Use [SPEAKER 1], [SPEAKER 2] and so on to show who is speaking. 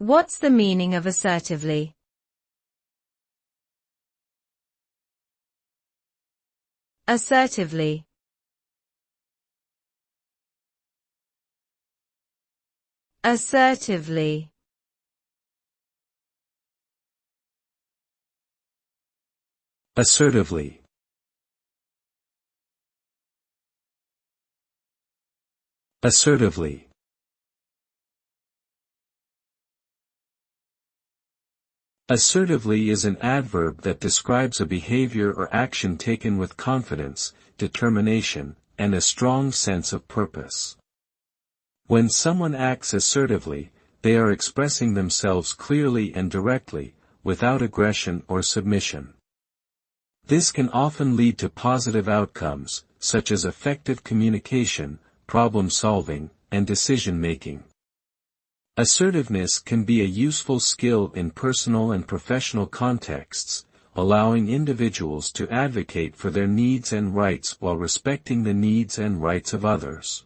[SPEAKER 1] What's the meaning of assertively? Assertively. Assertively.
[SPEAKER 2] Assertively. Assertively. Assertively is an adverb that describes a behavior or action taken with confidence, determination, and a strong sense of purpose. When someone acts assertively, they are expressing themselves clearly and directly, without aggression or submission. This can often lead to positive outcomes, such as effective communication, problem-solving, and decision-making. Assertiveness can be a useful skill in personal and professional contexts, allowing individuals to advocate for their needs and rights while respecting the needs and rights of others.